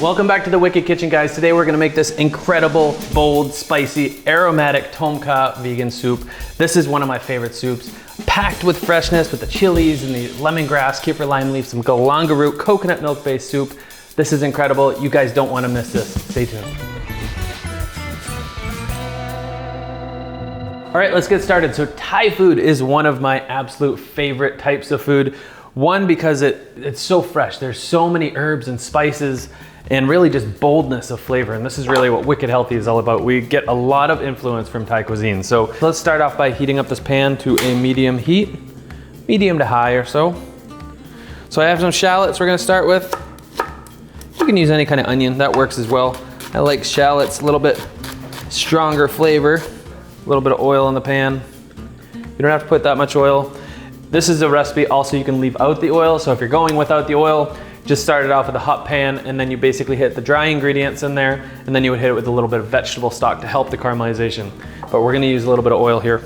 Welcome back to the Wicked Kitchen, guys. Today we're gonna make this incredible, bold, spicy, aromatic Tom Kha vegan soup. This is one of my favorite soups, packed with freshness with the chilies and the lemongrass, kaffir lime leaf, some galangal root, coconut milk-based soup. This is incredible. You guys don't wanna miss this. Stay tuned. All right, let's get started. So Thai food is one of my absolute favorite types of food. One, because it's so fresh. There's so many herbs and spices and really just boldness of flavor. And this is really what Wicked Healthy is all about. We get a lot of influence from Thai cuisine. So let's start off by heating up this pan to a medium heat, medium to high or so. So I have some shallots we're gonna start with. You can use any kind of onion, that works as well. I like shallots, a little bit stronger flavor, a little bit of oil in the pan. You don't have to put that much oil. This is a recipe also you can leave out the oil, so if you're going without the oil, just start it off with a hot pan and then you basically hit the dry ingredients in there and then you would hit it with a little bit of vegetable stock to help the caramelization. But we're gonna use a little bit of oil here.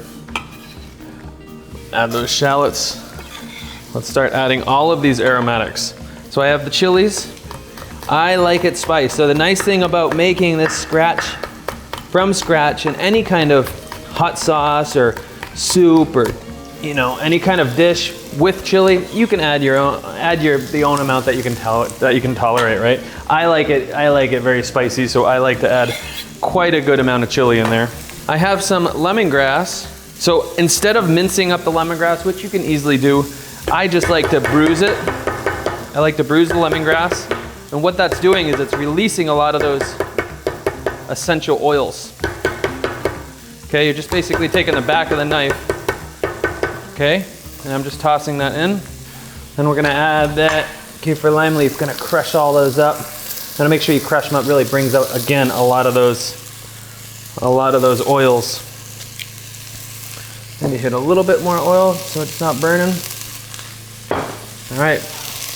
Add those shallots. Let's start adding all of these aromatics. So I have the chilies. I like it spiced. So the nice thing about making this from scratch in any kind of hot sauce or soup or any kind of dish with chili, you can add the own amount that you can tolerate, right? I like it very spicy, so I like to add quite a good amount of chili in there. I have some lemongrass. So instead of mincing up the lemongrass, which you can easily do, I just like to bruise it. I like to bruise the lemongrass. And what that's doing is it's releasing a lot of those essential oils. Okay, you're just basically taking the back of the knife. Okay, and I'm just tossing that in. Then we're gonna add that kaffir lime leaf, gonna crush all those up. Gonna make sure you crush them up, really brings out, again, a lot of those oils. Maybe hit a little bit more oil so it's not burning. All right,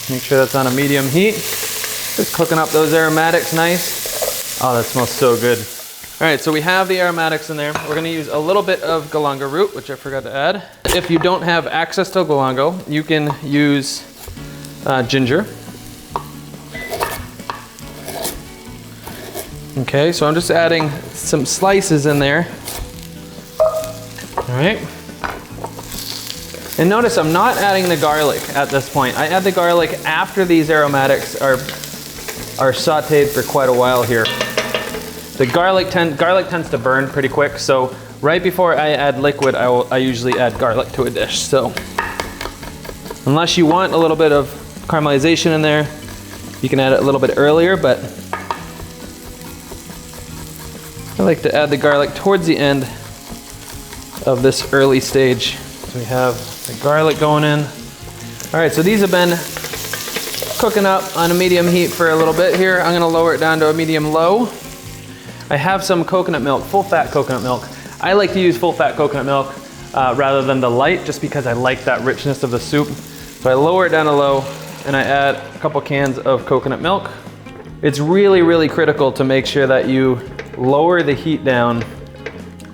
make sure that's on a medium heat. Just cooking up those aromatics nice. Oh, that smells so good. All right, so we have the aromatics in there. We're gonna use a little bit of galangal root, which I forgot to add. If you don't have access to galangal, you can use ginger. Okay, so I'm just adding some slices in there. All right. And notice I'm not adding the garlic at this point. I add the garlic after these aromatics are sauteed for quite a while here. The garlic tends to burn pretty quick, so right before I add liquid, I usually add garlic to a dish. So unless you want a little bit of caramelization in there, you can add it a little bit earlier, but I like to add the garlic towards the end of this early stage. So we have the garlic going in. All right, so these have been cooking up on a medium heat for a little bit here. I'm gonna lower it down to a medium low. I have some coconut milk, full fat coconut milk. I like to use full fat coconut milk rather than the light, just because I like that richness of the soup. So I lower it down to low and I add a couple cans of coconut milk. It's really, really critical to make sure that you lower the heat down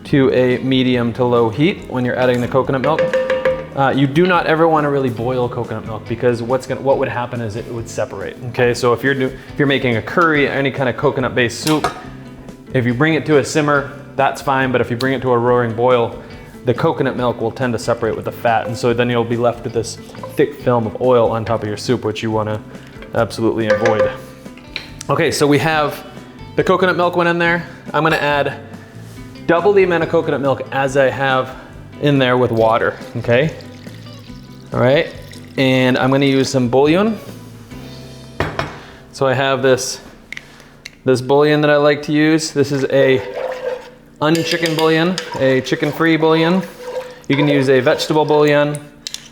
to a medium to low heat when you're adding the coconut milk. You do not ever want to really boil coconut milk, because what would happen is it would separate. Okay, so if you're making a curry or any kind of coconut-based soup, if you bring it to a simmer, that's fine, but if you bring it to a roaring boil, the coconut milk will tend to separate with the fat, and so then you'll be left with this thick film of oil on top of your soup, which you want to absolutely avoid. Okay, so we have the coconut milk went in there. I'm going to add double the amount of coconut milk as I have in there with water, okay? All right, and I'm going to use some bouillon. So I have this bouillon that I like to use. This is a unchicken bouillon, a chicken-free bouillon. You can use a vegetable bouillon,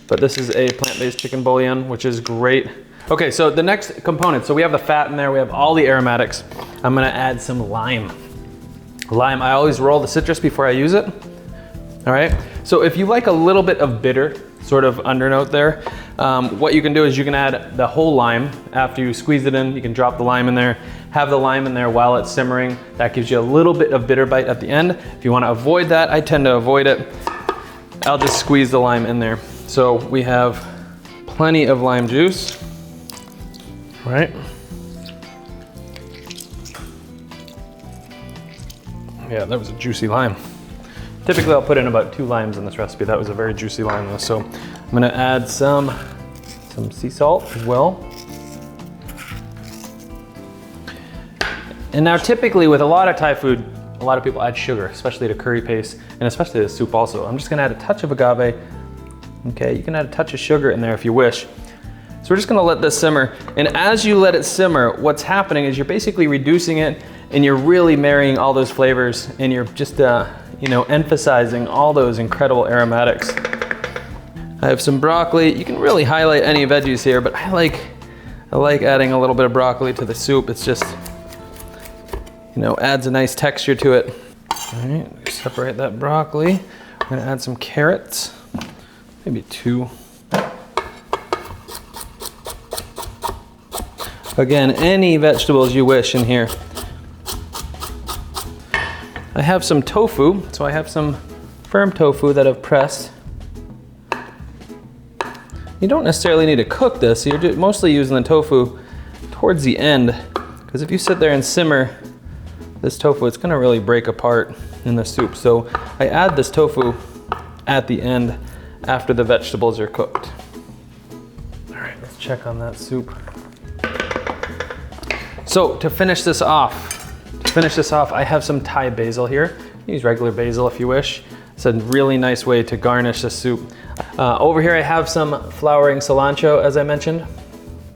but this is a plant-based chicken bouillon, which is great. Okay, so the next component, so we have the fat in there, we have all the aromatics. I'm gonna add some lime. Lime, I always roll the citrus before I use it. All right, so if you like a little bit of bitter sort of undernote there, what you can do is you can add the whole lime. After you squeeze it in, you can drop the lime in there, have the lime in there while it's simmering. That gives you a little bit of bitter bite at the end. If you want to avoid that, I tend to avoid it. I'll just squeeze the lime in there. So we have plenty of lime juice, right? Yeah, that was a juicy lime. Typically I'll put in about 2 limes in this recipe. That was a very juicy lime though. So I'm gonna add some sea salt as well. And now typically with a lot of Thai food, a lot of people add sugar, especially to curry paste and especially to soup also. I'm just gonna add a touch of agave. Okay, you can add a touch of sugar in there if you wish. So we're just gonna let this simmer. And as you let it simmer, what's happening is you're basically reducing it and you're really marrying all those flavors and you're just you know, emphasizing all those incredible aromatics. I have some broccoli. You can really highlight any veggies here, but I like adding a little bit of broccoli to the soup. It's just, you know, adds a nice texture to it. All right, separate that broccoli. I'm gonna add some carrots, maybe 2. Again, any vegetables you wish in here. I have some tofu, so I have some firm tofu that I've pressed. You don't necessarily need to cook this. You're mostly using the tofu towards the end, because if you sit there and simmer this tofu, it's gonna really break apart in the soup. So I add this tofu at the end after the vegetables are cooked. All right, let's check on that soup. So to finish this off, I have some Thai basil here. Use regular basil if you wish. It's a really nice way to garnish the soup. Over here I have some flowering cilantro, as I mentioned.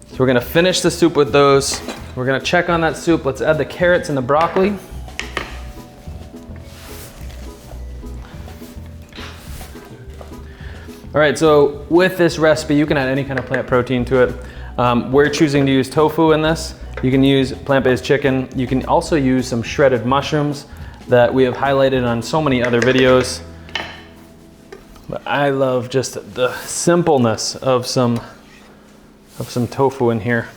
So we're gonna finish the soup with those. We're gonna check on that soup. Let's add the carrots and the broccoli. All right, so with this recipe, you can add any kind of plant protein to it. We're choosing to use tofu in this. You can use plant-based chicken. You can also use some shredded mushrooms that we have highlighted on so many other videos. But I love just the simpleness of some tofu in here.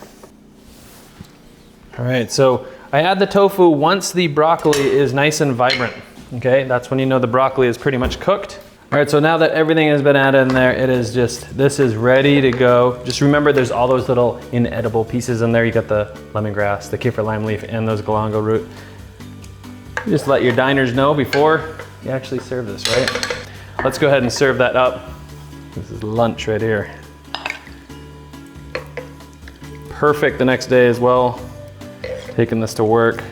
All right, so I add the tofu once the broccoli is nice and vibrant. Okay, that's when you know the broccoli is pretty much cooked. All right, so now that everything has been added in there, this is ready to go. Just remember there's all those little inedible pieces in there. You got the lemongrass, the kaffir lime leaf, and those galangal root. You just let your diners know before you actually serve this, right? Let's go ahead and serve that up. This is lunch right here. Perfect the next day as well. Taking this to work.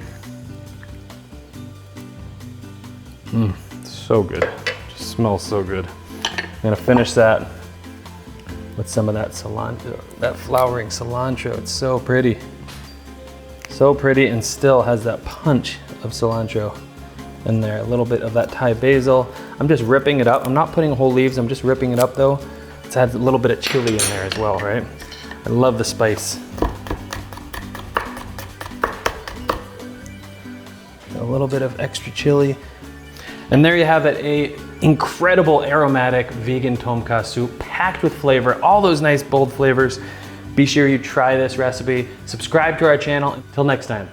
So good. Smells so good. I'm gonna finish that with some of that cilantro, that flowering cilantro. It's so pretty. So pretty, and still has that punch of cilantro in there. A little bit of that Thai basil. I'm just ripping it up. I'm not putting whole leaves, I'm just ripping it up though. It adds a little bit of chili in there as well, right? I love the spice. A little bit of extra chili. And there you have it, a incredible aromatic vegan Tom Kha Soup, packed with flavor, all those nice bold flavors. Be sure you try this recipe. Subscribe to our channel. Until next time.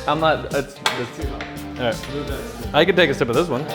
I'm not, that's too hot. All right, I can take a sip of this one.